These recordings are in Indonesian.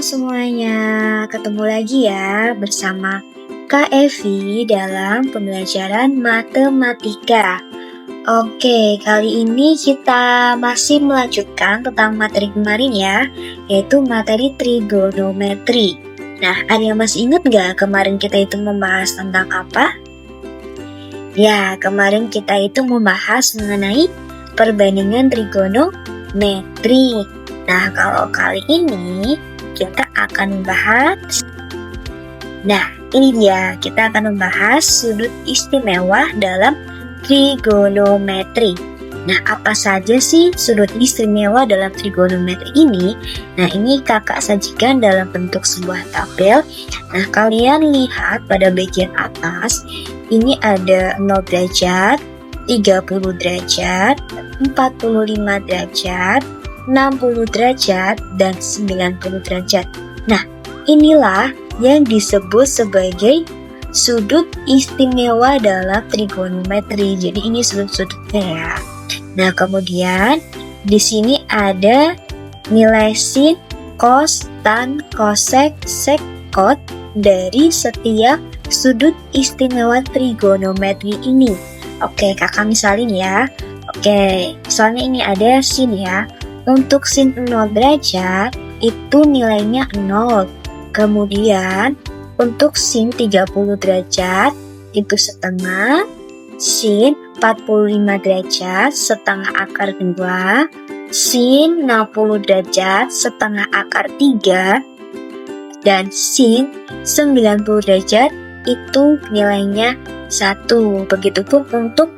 semuanya, ketemu lagi ya bersama Kak Evi dalam pembelajaran matematika. Oke, kali ini kita masih melanjutkan tentang materi kemarin ya, yaitu materi trigonometri. Nah, ada yang masih ingat nggak kemarin kita itu membahas tentang apa? Ya, kemarin kita itu membahas mengenai perbandingan trigonometri. Nah, kalau kali ini kita akan membahas, ini dia, kita akan membahas sudut istimewa dalam trigonometri. Nah, apa saja sih sudut istimewa dalam trigonometri ini? Nah, ini kakak sajikan dalam bentuk sebuah tabel. Nah, kalian lihat pada bagian atas, ini ada 0 derajat, 30 derajat, 45 derajat, 60 derajat, dan 90 derajat. Nah, inilah yang disebut sebagai sudut istimewa dalam trigonometri. Jadi ini sudut-sudutnya ya. Nah, kemudian di sini ada nilai sin, cos, tan, cosec, sec, cot dari setiap sudut istimewa trigonometri ini. Oke, kakak misalin ya. Oke, misalnya ini ada sin ya. Untuk sin 0 derajat itu nilainya 0. Kemudian untuk sin 30 derajat itu setengah, sin 45 derajat setengah akar 2, sin 60 derajat setengah akar 3, dan sin 90 derajat itu nilainya 1. Begitupun untuk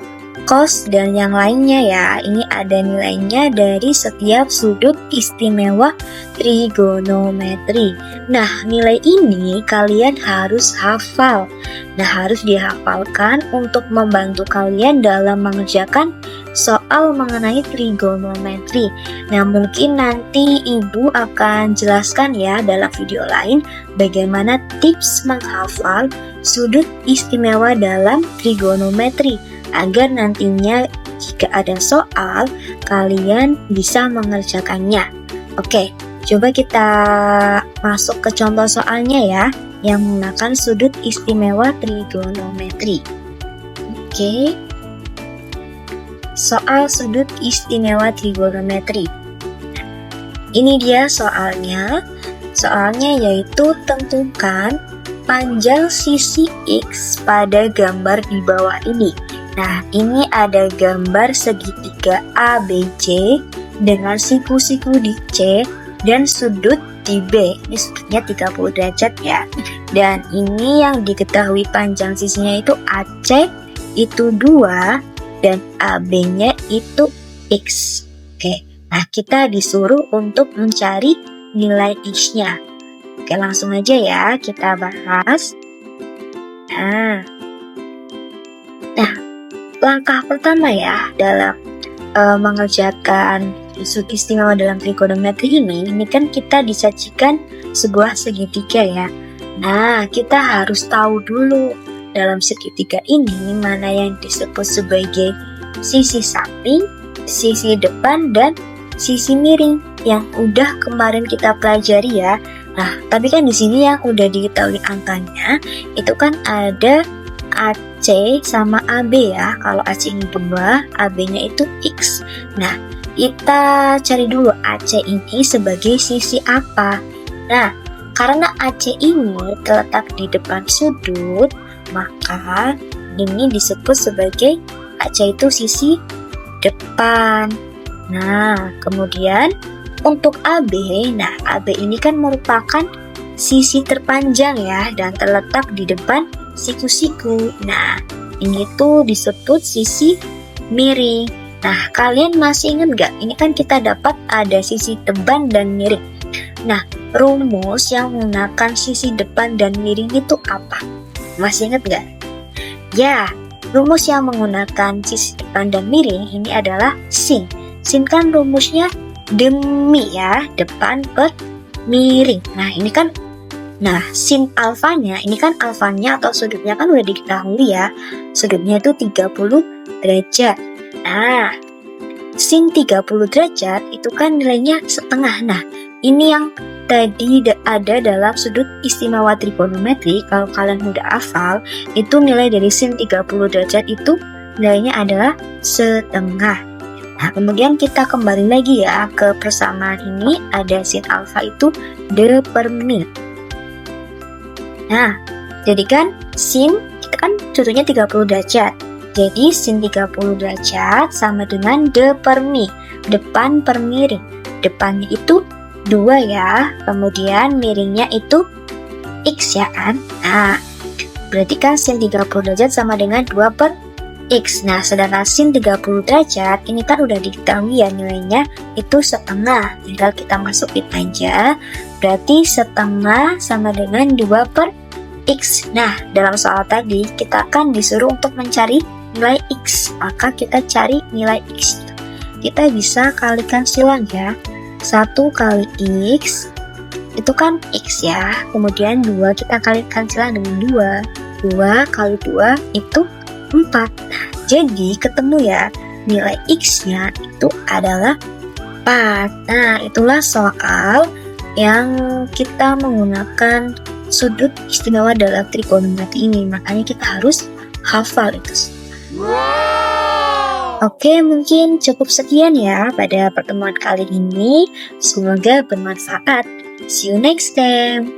cos dan yang lainnya ya. Ini ada nilainya dari setiap sudut istimewa trigonometri. Nah, nilai ini kalian harus hafal. Nah, harus dihafalkan untuk membantu kalian dalam mengerjakan soal mengenai trigonometri. Nah, mungkin nanti ibu akan jelaskan ya dalam video lain bagaimana tips menghafal sudut istimewa dalam trigonometri, agar nantinya jika ada soal, kalian bisa mengerjakannya. Oke, coba kita masuk ke contoh soalnya ya, yang menggunakan sudut istimewa trigonometri. Oke, soal sudut istimewa trigonometri. Ini dia soalnya. Soalnya yaitu tentukan panjang sisi X pada gambar di bawah ini. Nah, ini ada gambar segitiga ABC dengan siku-siku di C dan sudut di B. Ini sudutnya 30 derajat ya. Dan ini yang diketahui panjang sisinya itu AC itu 2 dan AB-nya itu X. Oke, nah kita disuruh untuk mencari nilai X-nya. Oke, langsung aja ya kita bahas. Nah, langkah pertama ya dalam mengerjakan sudut istimewa dalam trigonometri ini kan kita disajikan sebuah segitiga ya. Nah, kita harus tahu dulu dalam segitiga ini mana yang disebut sebagai sisi samping, sisi depan, dan sisi miring yang udah kemarin kita pelajari ya. Nah, tapi kan di sini yang udah diketahui angkanya itu kan ada AC sama AB ya. Kalau AC ini 2, AB-nya itu X. Nah, kita cari dulu AC ini sebagai sisi apa. Nah, karena AC ini terletak di depan sudut, maka ini disebut sebagai AC itu sisi depan. Nah, kemudian untuk AB, nah AB ini kan merupakan sisi terpanjang ya dan terletak di depan siku-siku. Nah, ini tuh disebut sisi miring. Nah, kalian masih ingat gak? Ini kan kita dapat ada sisi depan dan miring. Nah, rumus yang menggunakan sisi depan dan miring itu apa? Masih ingat gak? Ya, rumus yang menggunakan sisi depan dan miring ini adalah sin. Sin kan rumusnya demi ya, depan per miring. Nah, ini kan sin alfanya, ini kan alfanya atau sudutnya kan udah diketahui ya. Sudutnya itu 30 derajat. Nah, sin 30 derajat itu kan nilainya setengah. Nah, ini yang tadi ada dalam sudut istimewa trigonometri. Kalau kalian udah hafal, itu nilai dari sin 30 derajat itu nilainya adalah setengah. Nah, kemudian kita kembali lagi ya ke persamaan ini, ada sin alfa itu d per mi. Nah, jadi kan sin kita kan contohnya 30 derajat. Jadi sin 30 derajat sama dengan d per mi, depan per miring. Depannya itu 2 ya, kemudian miringnya itu X ya kan. Nah, berarti kan sin 30 derajat sama dengan 2 per X. Nah, sedangkan sin 30 derajat ini kan udah diketahui ya nilainya itu setengah, tinggal kita masukin aja. Berarti setengah sama dengan 2 per X. Nah, dalam soal tadi kita kan disuruh untuk mencari nilai X, maka kita cari nilai X. Kita bisa kalikan silang ya. 1 kali X itu kan X ya, kemudian 2 kita kalikan silang dengan 2 kali 2 itu 4. Nah, jadi ketemu ya nilai X nya itu adalah 4. Nah, itulah soal yang kita menggunakan sudut istimewa dalam trigonometri ini, makanya kita harus hafal itu. Oke, mungkin cukup sekian ya pada pertemuan kali ini. Semoga bermanfaat. See you next time.